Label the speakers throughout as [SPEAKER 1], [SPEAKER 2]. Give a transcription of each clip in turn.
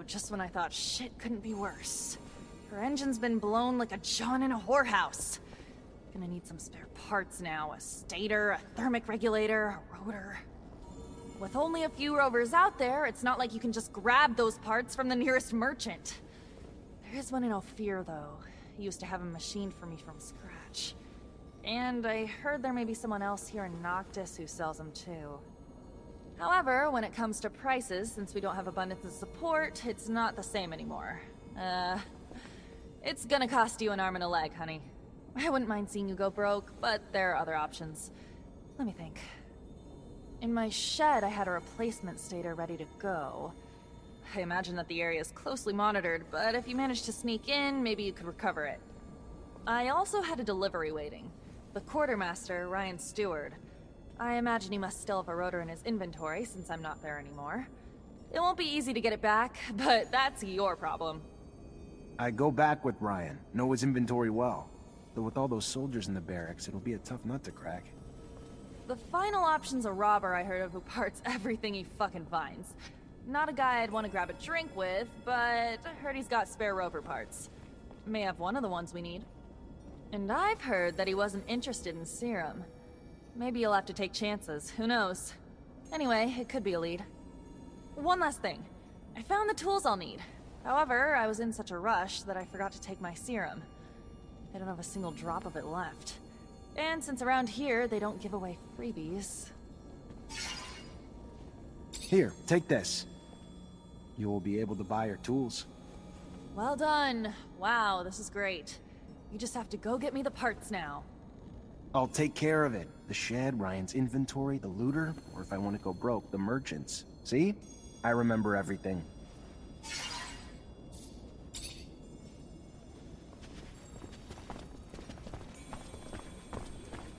[SPEAKER 1] just when I thought shit couldn't be worse. Her engine's been blown like a John in a whorehouse. Gonna need some spare parts now. A stator, a thermic regulator, a rotor. With only a few rovers out there, it's not like you can just grab those parts from the nearest merchant. There is one in Ophir, though. He used to have a machine for me from scratch. And I heard there may be someone else here in Noctis who sells them too. However, when it comes to prices, since we don't have abundance of support, it's not the same anymore. It's gonna cost you an arm and a leg, honey. I wouldn't mind seeing you go broke, but there are other options. Let me think. In my shed, I had a replacement stator ready to go. I imagine that the area is closely monitored, but if you manage to sneak in, maybe you could recover it. I also had a delivery waiting. The quartermaster, Ryan Stewart. I imagine he must still have a rotor in his inventory since I'm not there anymore. It won't be easy to get it back, but that's your problem.
[SPEAKER 2] I go back with Ryan. Know his inventory well. Though with all those soldiers in the barracks, it'll be a tough nut to crack.
[SPEAKER 1] The final option's a robber I heard of who parts everything he fucking finds. Not a guy I'd want to grab a drink with, but I heard he's got spare rover parts. May have one of the ones we need. And I've heard that he wasn't interested in serum. Maybe you'll have to take chances, who knows? Anyway, it could be a lead. One last thing. I found the tools I'll need. However, I was in such a rush that I forgot to take my serum. I don't have a single drop of it left. And since around here, they don't give away freebies.
[SPEAKER 2] Here, take this. You will be able to buy your tools.
[SPEAKER 1] Well done. Wow, this is great. You just have to go get me the parts now.
[SPEAKER 2] I'll take care of it. The shed, Ryan's inventory, the looter, or if I want to go broke, the merchants. See? I remember everything.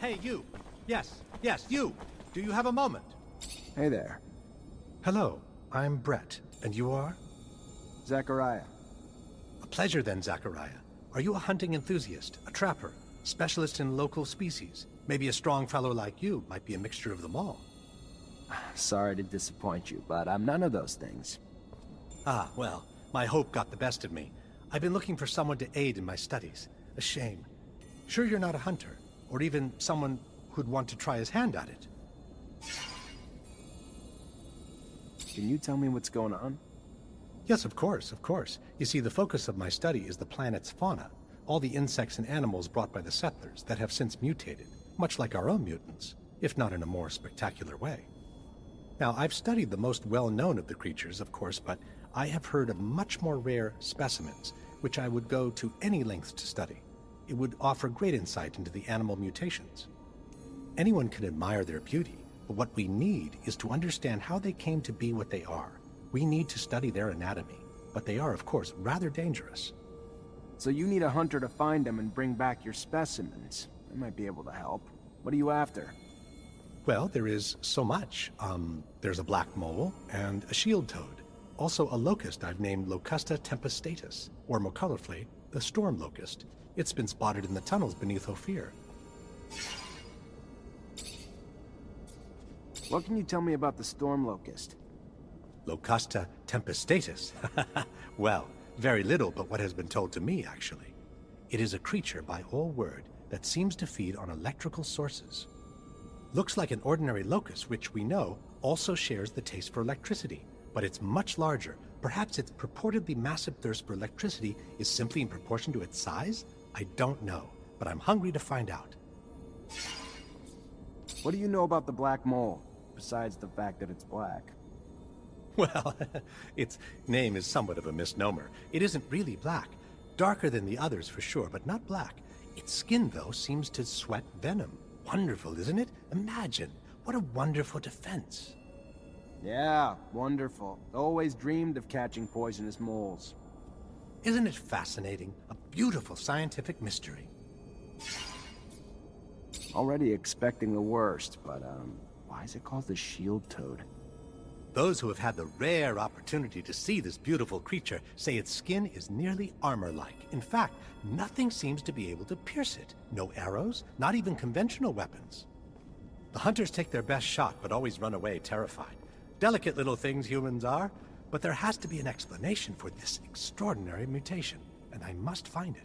[SPEAKER 3] Hey, you! Yes, you! Do you have a moment?
[SPEAKER 2] Hey there.
[SPEAKER 3] Hello, I'm Brett, and you are?
[SPEAKER 2] Zachariah.
[SPEAKER 3] A pleasure then, Zachariah. Are you a hunting enthusiast, a trapper, specialist in local species? Maybe a strong fellow like you might be a mixture of them all.
[SPEAKER 2] Sorry to disappoint you, but I'm none of those things.
[SPEAKER 3] Ah, well, my hope got the best of me. I've been looking for someone to aid in my studies. A shame. Sure you're not a hunter, or even someone who'd want to try his hand at it.
[SPEAKER 2] Can you tell me what's going on?
[SPEAKER 3] Yes, of course, of course. You see, the focus of my study is the planet's fauna, all the insects and animals brought by the settlers that have since mutated, much like our own mutants, if not in a more spectacular way. Now, I've studied the most well-known of the creatures, of course, but I have heard of much more rare specimens, which I would go to any lengths to study. It would offer great insight into the animal mutations. Anyone can admire their beauty, but what we need is to understand how they came to be what they are. We need to study their anatomy, but they are, of course, rather dangerous.
[SPEAKER 2] So you need a hunter to find them and bring back your specimens. I might be able to help. What are you after?
[SPEAKER 3] Well, there is so much. There's a black mole and a shield toad. Also a locust I've named Locusta tempestatus, or more colorfully, the storm locust. It's been spotted in the tunnels beneath Ophir.
[SPEAKER 2] What can you tell me about the storm locust?
[SPEAKER 3] Locusta tempestatus? Well, very little but what has been told to me, actually. It is a creature, by all word, that seems to feed on electrical sources. Looks like an ordinary locust, which we know also shares the taste for electricity, but it's much larger. Perhaps its purportedly massive thirst for electricity is simply in proportion to its size? I don't know, but I'm hungry to find out.
[SPEAKER 2] What do you know about the black mole, besides the fact that it's black?
[SPEAKER 3] Well, its name is somewhat of a misnomer. It isn't really black. Darker than the others for sure, but not black. Its skin, though, seems to sweat venom. Wonderful, isn't it? Imagine. What a wonderful defense.
[SPEAKER 2] Yeah, wonderful. Always dreamed of catching poisonous moles.
[SPEAKER 3] Isn't it fascinating? A beautiful scientific mystery.
[SPEAKER 2] Already expecting the worst, but, why is it called the shield toad?
[SPEAKER 3] Those who have had the rare opportunity to see this beautiful creature say its skin is nearly armor-like. In fact, nothing seems to be able to pierce it. No arrows, not even conventional weapons. The hunters take their best shot, but always run away terrified. Delicate little things humans are, But there has to be an explanation for this extraordinary mutation, and I must find it.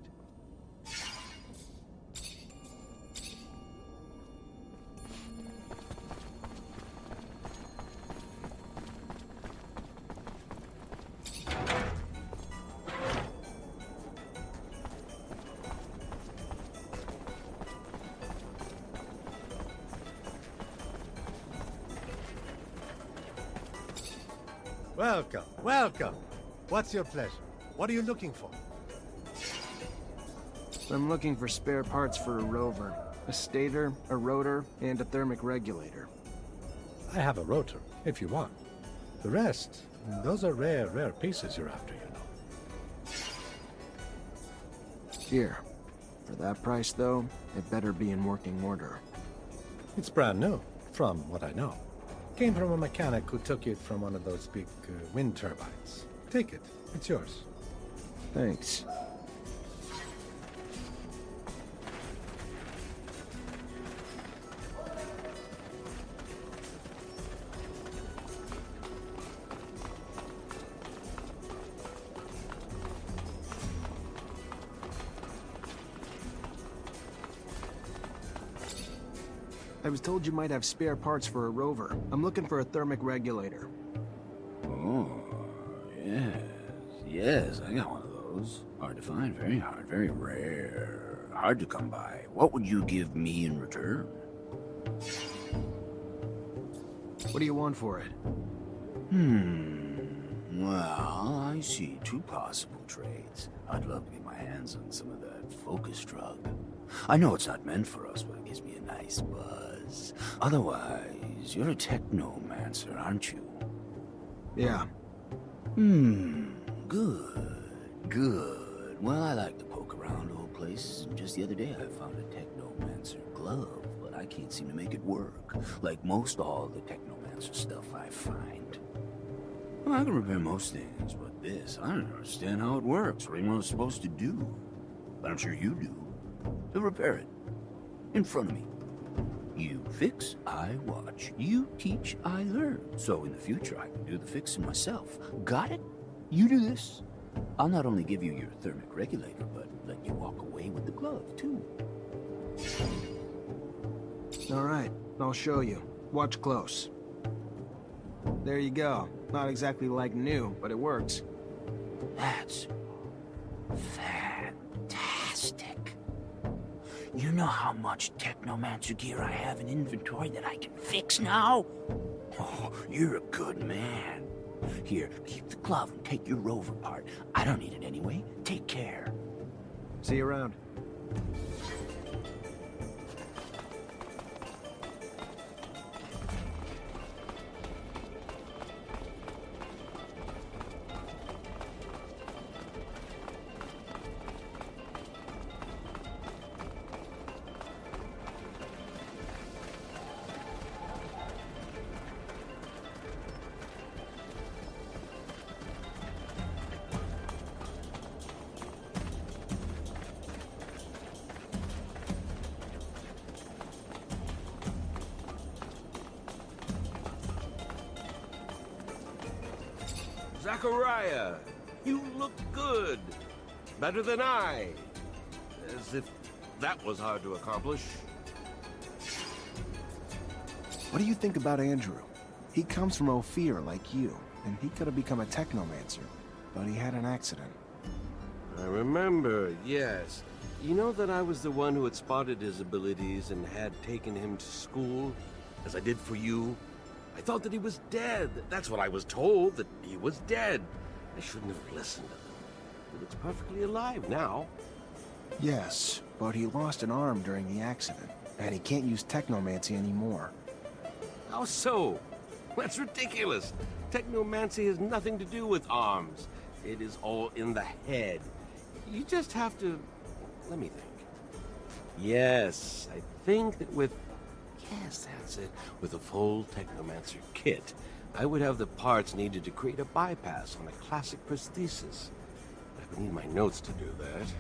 [SPEAKER 3] Welcome, welcome. What's your pleasure? What are you looking for?
[SPEAKER 2] I'm looking for spare parts for a rover. A stator, a rotor, and a thermic regulator.
[SPEAKER 3] I have a rotor, if you want. The rest, those are rare pieces you're after, you know.
[SPEAKER 2] Here. For that price, though, it better be in working order.
[SPEAKER 3] It's brand new, from what I know. Came from a mechanic who took it from one of those big wind turbines. Take it. It's yours.
[SPEAKER 2] Thanks. I was told you might have spare parts for a rover. I'm looking for a thermic regulator.
[SPEAKER 4] Oh, yes, I got one of those. Hard to find, very hard, very rare. Hard to come by. What would you give me in return?
[SPEAKER 2] What do you want for it?
[SPEAKER 4] Well, I see two possible trades. I'd love to get my hands on some of that focus drug. I know it's not meant for us, but it gives me a nice buzz. Otherwise, you're a Technomancer, aren't you?
[SPEAKER 2] Yeah.
[SPEAKER 4] Good. Well, I like to poke around old places. Just the other day, I found a Technomancer glove, but I can't seem to make it work. Like most all the Technomancer stuff I find. Well, I can repair most things, but this, I don't understand how it works, or even what it's supposed to do. But I'm sure you do. So repair it. In front of me. You fix, I watch. You teach, I learn. So in the future, I can do the fixing myself. Got it? You do this. I'll not only give you your thermic regulator, but let you walk away with the glove, too.
[SPEAKER 2] All right, I'll show you. Watch close. There you go. Not exactly like new, but it works.
[SPEAKER 4] That's fantastic. You know how much Technomancer gear I have in inventory that I can fix now? Oh, you're a good man. Here, keep the glove and take your rover part. I don't need it anyway. Take care.
[SPEAKER 2] See you around.
[SPEAKER 5] Zachariah, you look good. Better than I. As if that was hard to accomplish.
[SPEAKER 2] What do you think about Andrew? He comes from Ophir like you, and he could have become a Technomancer, but he had an accident.
[SPEAKER 5] I remember, yes. You know that I was the one who had spotted his abilities and had taken him to school, as I did for you? I thought that he was dead. That's what I was told, that he was dead. I shouldn't have listened to them. He looks perfectly alive now.
[SPEAKER 2] Yes, but he lost an arm during the accident, and he can't use Technomancy anymore.
[SPEAKER 5] How so? That's ridiculous. Technomancy has nothing to do with arms. It is all in the head. You just have to... Let me think. Yes, I think that with... Yes, that's it. With a full Technomancer kit, I would have the parts needed to create a bypass on a classic prosthesis. I would need my notes to do that.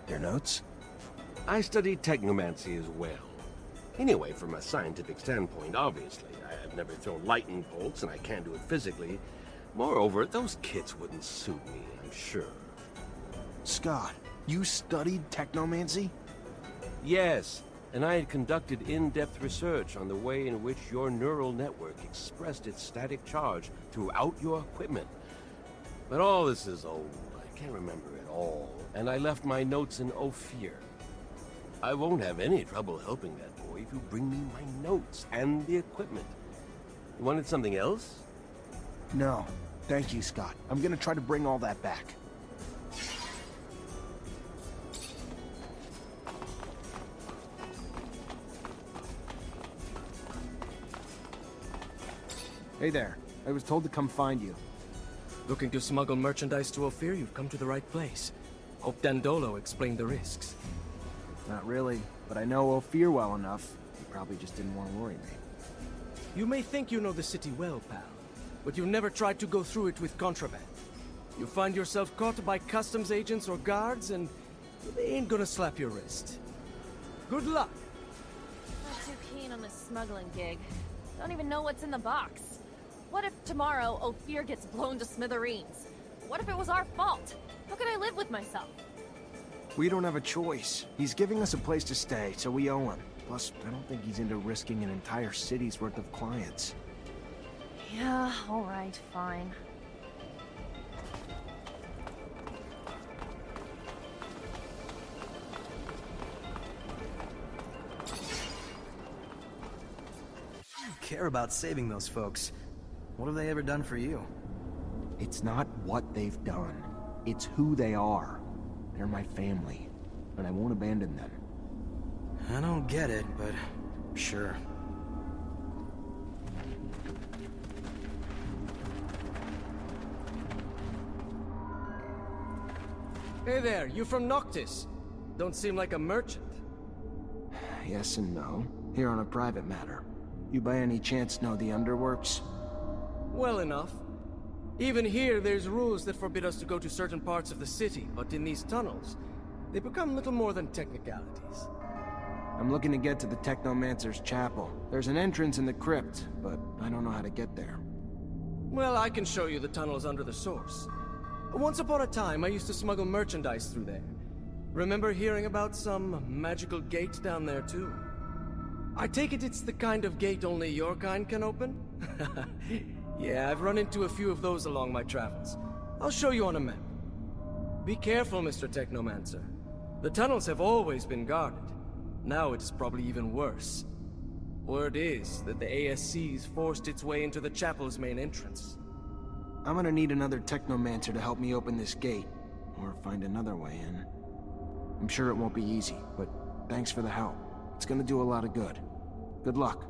[SPEAKER 2] Your notes?
[SPEAKER 5] I studied Technomancy as well. Anyway, from a scientific standpoint, obviously. I've never thrown lightning bolts, and I can't do it physically. Moreover, those kits wouldn't suit me, I'm sure.
[SPEAKER 2] Scott, you studied technomancy?
[SPEAKER 5] Yes, and I had conducted in-depth research on the way in which your neural network expressed its static charge throughout your equipment. But all this is old. I can't remember it all, and I left my notes in Ophir. I won't have any trouble helping that boy if you bring me my notes and the equipment. You wanted something else?
[SPEAKER 2] No. Thank you, Scott. I'm gonna try to bring all that back. Hey there. I was told to come find you.
[SPEAKER 6] Looking to smuggle merchandise to Ophir, you've come to the right place. Hope Dandolo explained the risks.
[SPEAKER 2] Not really, but I know Ophir well enough. He probably just didn't want to worry me.
[SPEAKER 6] You may think you know the city well, pal, but you've never tried to go through it with contraband. You find yourself caught by customs agents or guards, and they ain't gonna slap your wrist. Good luck!
[SPEAKER 1] Not too keen on this smuggling gig. Don't even know what's in the box. What if tomorrow Ophir gets blown to smithereens? What if it was our fault? How could I live with myself?
[SPEAKER 2] We don't have a choice. He's giving us a place to stay, so we owe him. Plus, I don't think he's into risking an entire city's worth of clients.
[SPEAKER 1] Yeah, alright, fine.
[SPEAKER 7] You care about saving those folks. What have they ever done for you?
[SPEAKER 2] It's not what they've done. It's who they are. They're my family, and I won't abandon them.
[SPEAKER 7] I don't get it, but sure.
[SPEAKER 6] Hey there, you from Noctis? Don't seem like a merchant.
[SPEAKER 2] Yes and no. Here on a private matter. You by any chance know the underworks?
[SPEAKER 6] Well enough. Even here, there's rules that forbid us to go to certain parts of the city, but in these tunnels, they become little more than technicalities.
[SPEAKER 2] I'm looking to get to the Technomancer's chapel. There's an entrance in the crypt, but I don't know how to get there.
[SPEAKER 6] Well, I can show you the tunnels under the source. Once upon a time, I used to smuggle merchandise through there. Remember hearing about some magical gate down there, too? I take it it's the kind of gate only your kind can open? Yeah, I've run into a few of those along my travels. I'll show you on a map. Be careful, Mr. Technomancer. The tunnels have always been guarded. Now it is probably even worse. Word is that the ASC's forced its way into the chapel's main entrance.
[SPEAKER 2] I'm gonna need another Technomancer to help me open this gate, or find another way in. I'm sure it won't be easy, but thanks for the help. It's gonna do a lot of good. Good luck.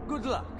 [SPEAKER 6] Good luck.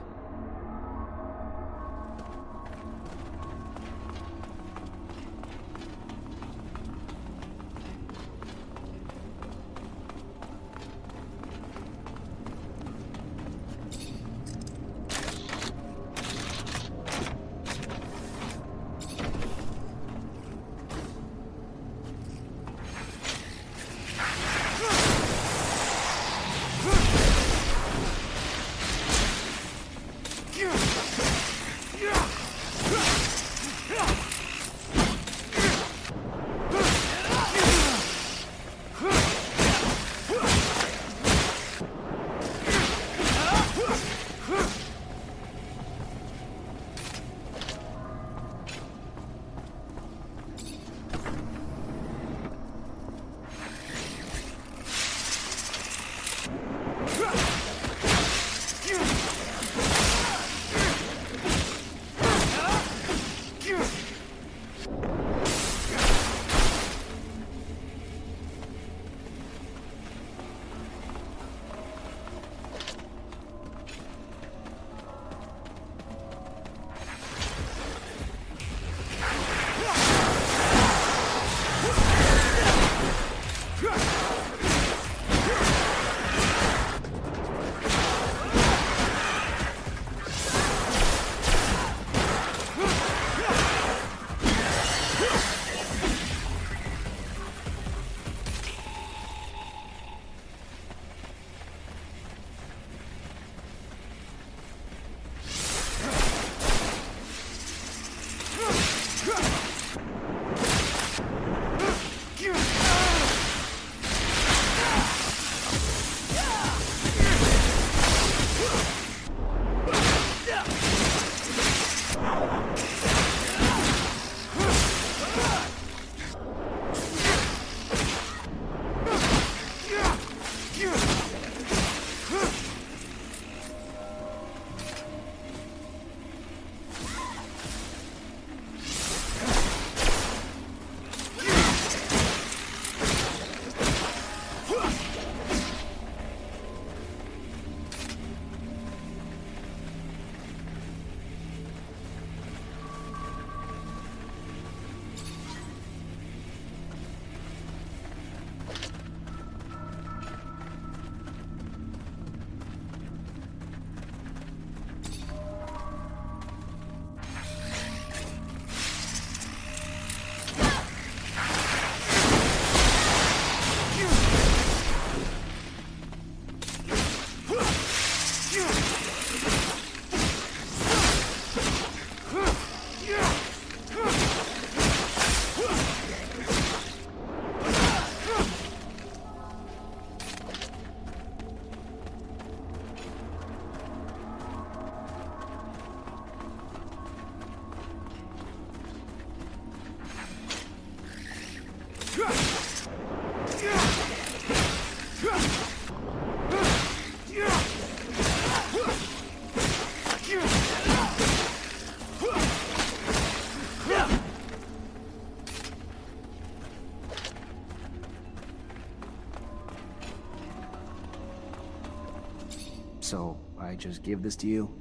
[SPEAKER 2] So, I just give this to you?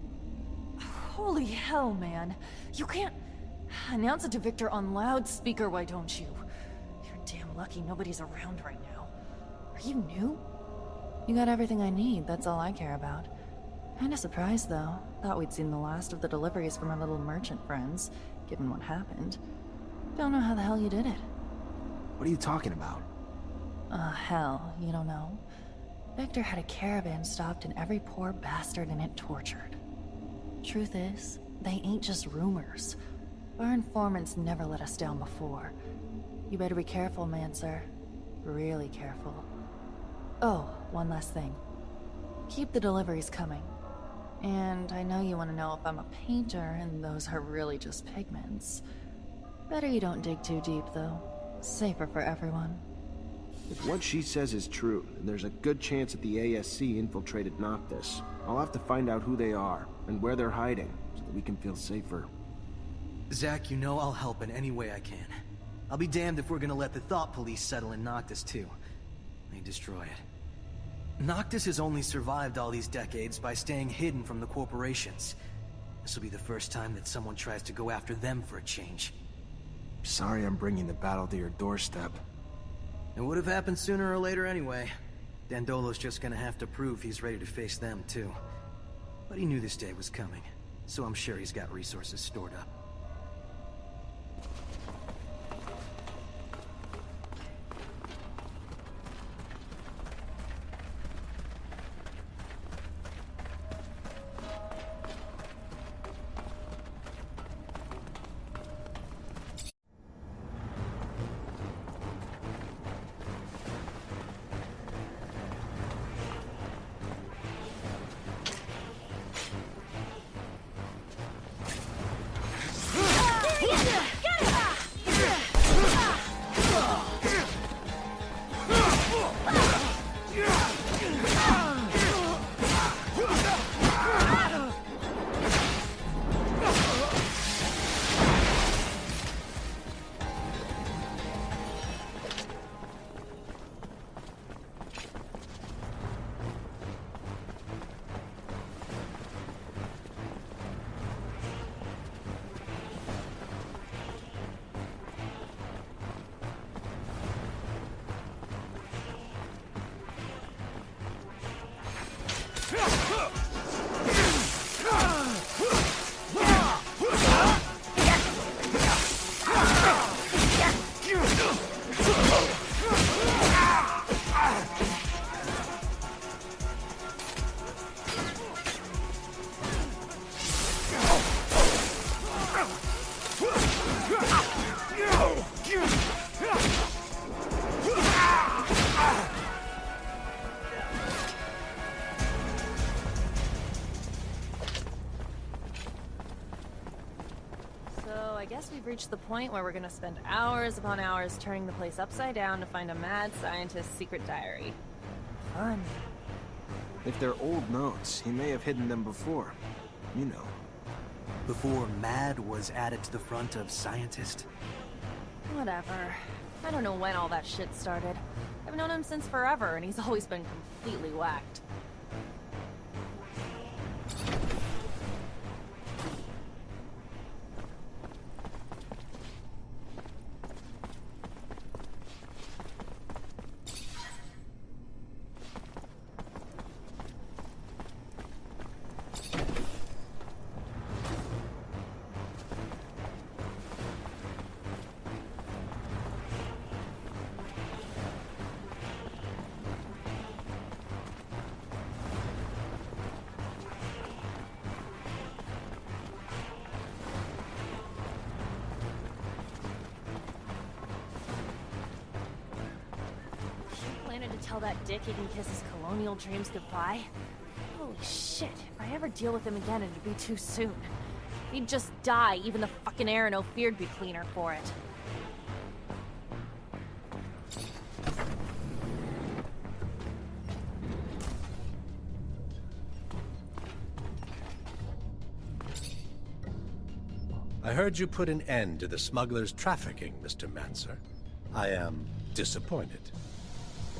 [SPEAKER 1] Holy hell, man. You can't announce it to Victor on loudspeaker, why don't you? You're damn lucky nobody's around right now. Are you new? You got everything I need, that's all I care about. Kinda surprised, though. Thought we'd seen the last of the deliveries from our little merchant friends, given what happened. Don't know how the hell you did it.
[SPEAKER 2] What are you talking about?
[SPEAKER 1] Hell, you don't know? Victor had a caravan stopped and every poor bastard in it tortured. Truth is, they ain't just rumors. Our informants never let us down before. You better be careful, Mancer. Really careful. Oh, one last thing. Keep the deliveries coming. And I know you want to know if I'm a painter, and those are really just pigments. Better you don't dig too deep, though. Safer for everyone.
[SPEAKER 2] If what she says is true, then there's a good chance that the ASC infiltrated Noctis. I'll have to find out who they are, and where they're hiding, so that we can feel safer.
[SPEAKER 7] Zach, you know I'll help in any way I can. I'll be damned if we're gonna let the Thought Police settle in Noctis too. They destroy it. Noctis has only survived all these decades by staying hidden from the corporations. This will be the first time that someone tries to go after them for a change.
[SPEAKER 2] Sorry I'm bringing the battle to your doorstep.
[SPEAKER 7] It would have happened sooner or later anyway. Dandolo's just gonna have to prove he's ready to face them too. But he knew this day was coming, so I'm sure he's got resources stored up.
[SPEAKER 1] I guess we've reached the point where we're gonna spend hours upon hours turning the place upside down to find a mad scientist's secret diary. Fun.
[SPEAKER 2] If they're old notes, he may have hidden them before. You know.
[SPEAKER 7] Before Mad was added to the front of Scientist.
[SPEAKER 1] Whatever. I don't know when all that shit started. I've known him since forever, and he's always been completely whacked. Tell that dick he can kiss his colonial dreams goodbye? Holy shit, if I ever deal with him again, it'd be too soon. He'd just die, even the fucking air in Ophir'd be cleaner for it.
[SPEAKER 3] I heard you put an end to the smugglers' trafficking, Mr. Mancer. I am disappointed.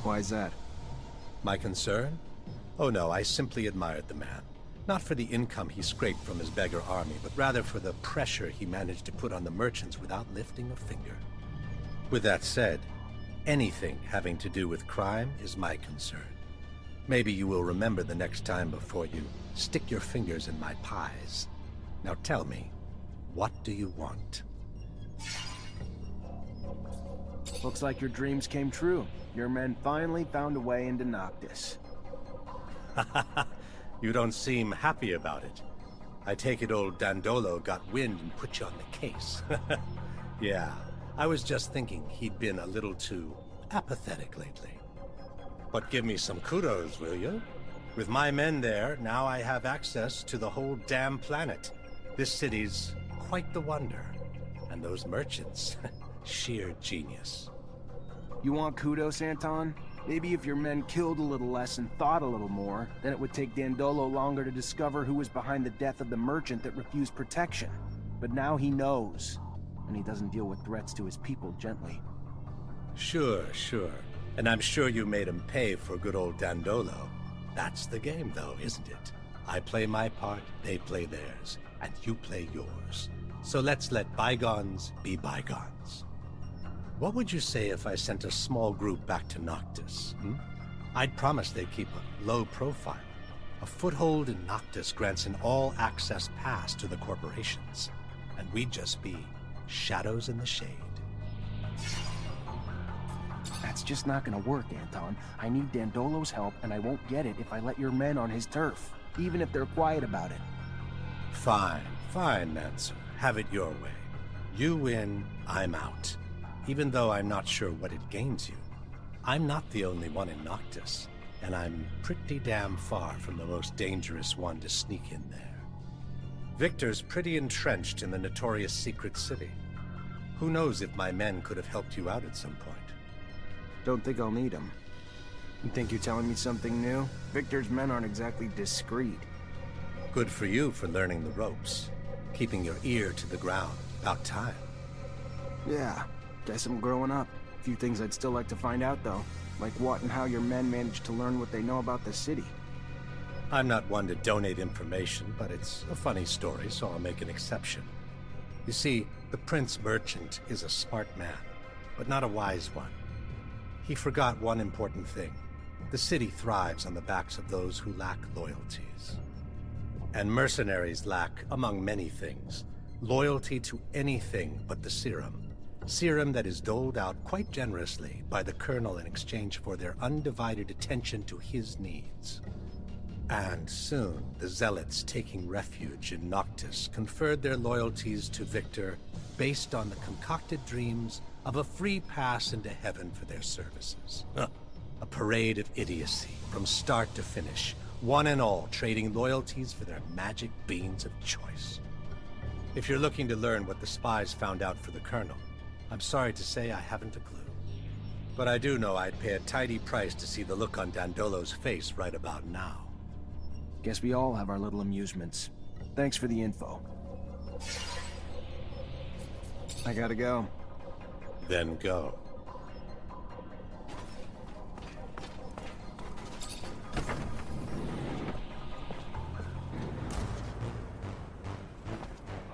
[SPEAKER 2] Why's that?
[SPEAKER 3] My concern? Oh no, I simply admired the man. Not for the income he scraped from his beggar army, but rather for the pressure he managed to put on the merchants without lifting a finger. With that said, anything having to do with crime is my concern. Maybe you will remember the next time before you stick your fingers in my pies. Now tell me, what do you want?
[SPEAKER 2] Looks like your dreams came true. Your men finally found a way into Noctis.
[SPEAKER 3] You don't seem happy about it. I take it old Dandolo got wind and put you on the case. Yeah, I was just thinking he'd been a little too apathetic lately. But give me some kudos, will you? With my men there, now I have access to the whole damn planet. This city's quite the wonder. And those merchants, sheer genius.
[SPEAKER 2] You want kudos, Anton? Maybe if your men killed a little less and thought a little more, then it would take Dandolo longer to discover who was behind the death of the merchant that refused protection. But now he knows, and he doesn't deal with threats to his people gently.
[SPEAKER 3] Sure. And I'm sure you made him pay for good old Dandolo. That's the game, though, isn't it? I play my part, they play theirs, and you play yours. So let's let bygones be bygones. What would you say if I sent a small group back to Noctis? I'd promise they'd keep a low profile. A foothold in Noctis grants an all-access pass to the corporations, and we'd just be shadows in the shade.
[SPEAKER 2] That's just not gonna work, Anton. I need Dandolo's help, and I won't get it if I let your men on his turf, even if they're quiet about it.
[SPEAKER 3] Fine, Mancer. Have it your way. You win, I'm out. Even though I'm not sure what it gains you. I'm not the only one in Noctis, and I'm pretty damn far from the most dangerous one to sneak in there. Victor's pretty entrenched in the notorious secret city. Who knows if my men could have helped you out at some point.
[SPEAKER 2] Don't think I'll need him. You think you're telling me something new? Victor's men aren't exactly discreet.
[SPEAKER 3] Good for you for learning the ropes. Keeping your ear to the ground. About time.
[SPEAKER 2] Yeah, guess I'm growing up. A few things I'd still like to find out, though. Like what and how your men managed to learn what they know about the city.
[SPEAKER 3] I'm not one to donate information, but it's a funny story, so I'll make an exception. You see, the Prince Merchant is a smart man, but not a wise one. He forgot one important thing. The city thrives on the backs of those who lack loyalties. And mercenaries lack, among many things, loyalty to anything but the serum. Serum that is doled out quite generously by the Colonel in exchange for their undivided attention to his needs. And soon, the Zealots taking refuge in Noctis conferred their loyalties to Victor based on the concocted dreams of a free pass into heaven for their services. A parade of idiocy from start to finish, one and all trading loyalties for their magic beans of choice. If you're looking to learn what the spies found out for the Colonel, I'm sorry to say I haven't a clue. But I do know I'd pay a tidy price to see the look on Dandolo's face right about now.
[SPEAKER 2] Guess we all have our little amusements. Thanks for the info. I gotta go.
[SPEAKER 3] Then go.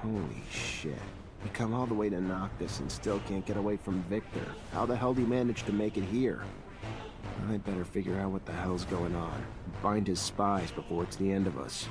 [SPEAKER 2] Holy shit. We come all the way to Noctis and still can't get away from Victor. How the hell do you manage to make it here? I'd better figure out what the hell's going on. Find his spies before it's the end of us.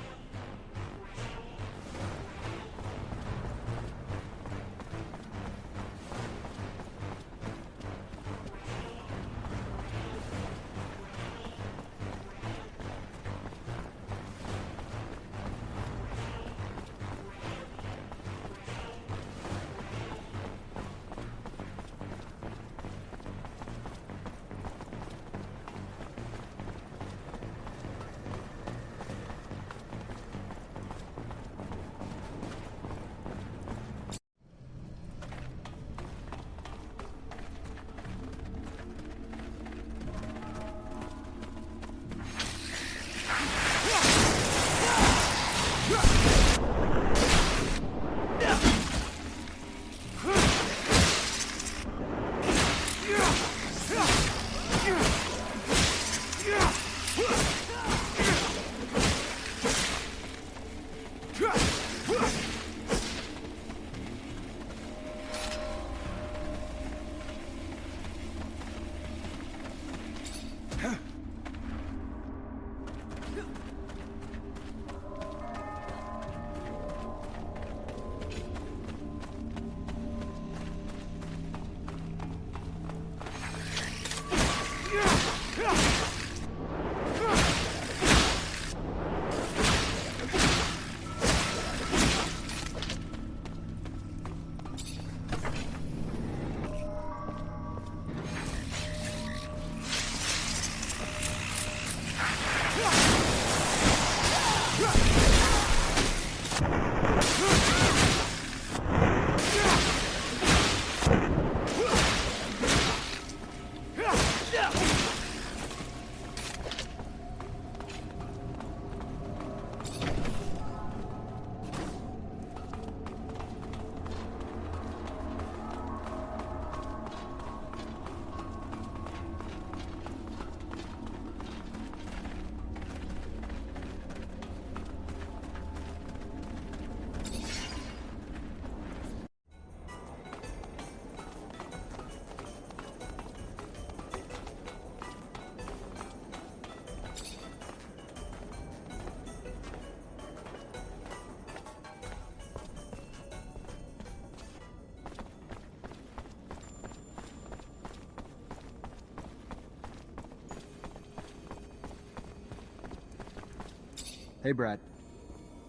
[SPEAKER 2] Hey, Brad.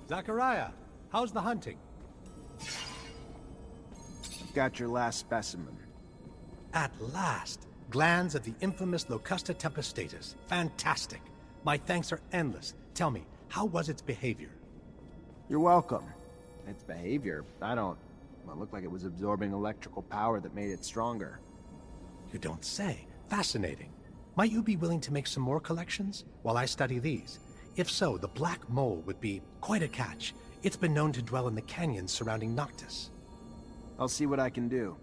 [SPEAKER 3] Zachariah, how's the hunting?
[SPEAKER 2] Got your last specimen.
[SPEAKER 3] At last! Glands of the infamous Locusta tempestatus. Fantastic. My thanks are endless. Tell me, how was its behavior?
[SPEAKER 2] You're welcome. Its behavior, well, it looked like it was absorbing electrical power that made it stronger.
[SPEAKER 3] You don't say. Fascinating. Might you be willing to make some more collections while I study these? If so, the black mole would be quite a catch. It's been known to dwell in the canyons surrounding Noctis.
[SPEAKER 2] I'll see what I can do.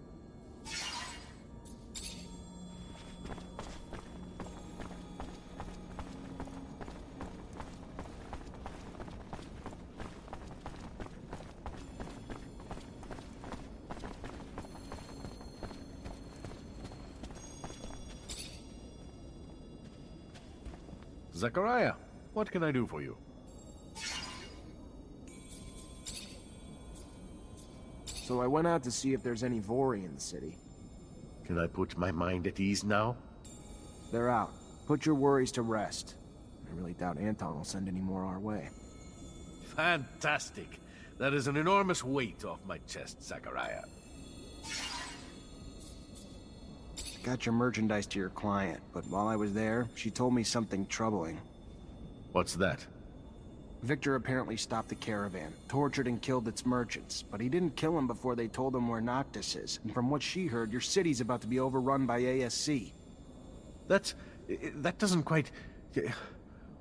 [SPEAKER 8] Zachariah, what can I do for you?
[SPEAKER 2] So I went out to see if there's any Vori in the city.
[SPEAKER 8] Can I put my mind at ease now?
[SPEAKER 2] They're out. Put your worries to rest. I really doubt Anton will send any more our way.
[SPEAKER 8] Fantastic. That is an enormous weight off my chest, Zachariah.
[SPEAKER 2] Got your merchandise to your client, but while I was there, she told me something troubling.
[SPEAKER 8] What's that?
[SPEAKER 2] Victor apparently stopped the caravan, tortured and killed its merchants, but he didn't kill them before they told him where Noctis is, and from what she heard, your city's about to be overrun by ASC.
[SPEAKER 8] That doesn't quite...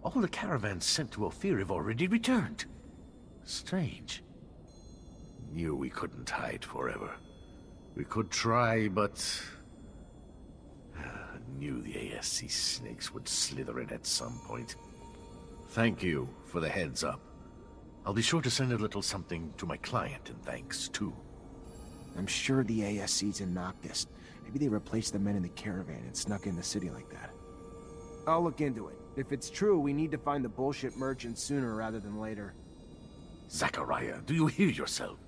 [SPEAKER 8] All the caravans sent to Ophir have already returned. Strange. Knew we couldn't hide forever. We could try, but... Knew the ASC snakes would slither in at some point. Thank you for the heads up. I'll be sure to send a little something to my client in thanks, too.
[SPEAKER 2] I'm sure the ASC's in Noctis. Maybe they replaced the men in the caravan and snuck in the city like that. I'll look into it. If it's true, we need to find the bullshit merchant sooner rather than later.
[SPEAKER 8] Zachariah, do you hear yourself?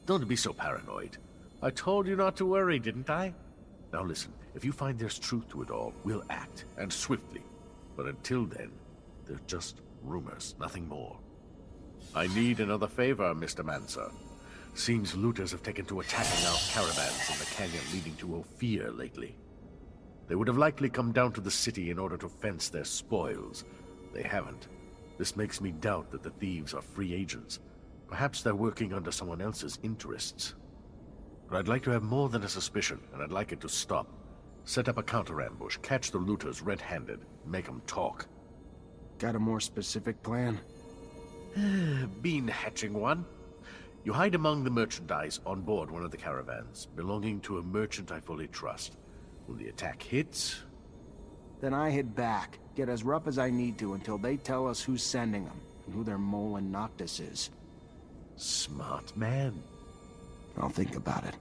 [SPEAKER 8] Don't be so paranoid. I told you not to worry, didn't I? Now listen, if you find there's truth to it all, we'll act, and swiftly. But until then, they're just rumors, nothing more. I need another favor, Mr. Mancer. Seems looters have taken to attacking our caravans in the canyon leading to Ophir lately. They would have likely come down to the city in order to fence their spoils. They haven't. This makes me doubt that the thieves are free agents. Perhaps they're working under someone else's interests. But I'd like to have more than a suspicion, and I'd like it to stop. Set up a counter-ambush, catch the looters red-handed, make them talk.
[SPEAKER 2] Got a more specific plan?
[SPEAKER 8] Been hatching one. You hide among the merchandise on board one of the caravans, belonging to a merchant I fully trust. When the attack hits...
[SPEAKER 2] Then I head back, get as rough as I need to until they tell us who's sending them, and who their mole in Noctis is.
[SPEAKER 8] Smart man.
[SPEAKER 2] I'll think about it.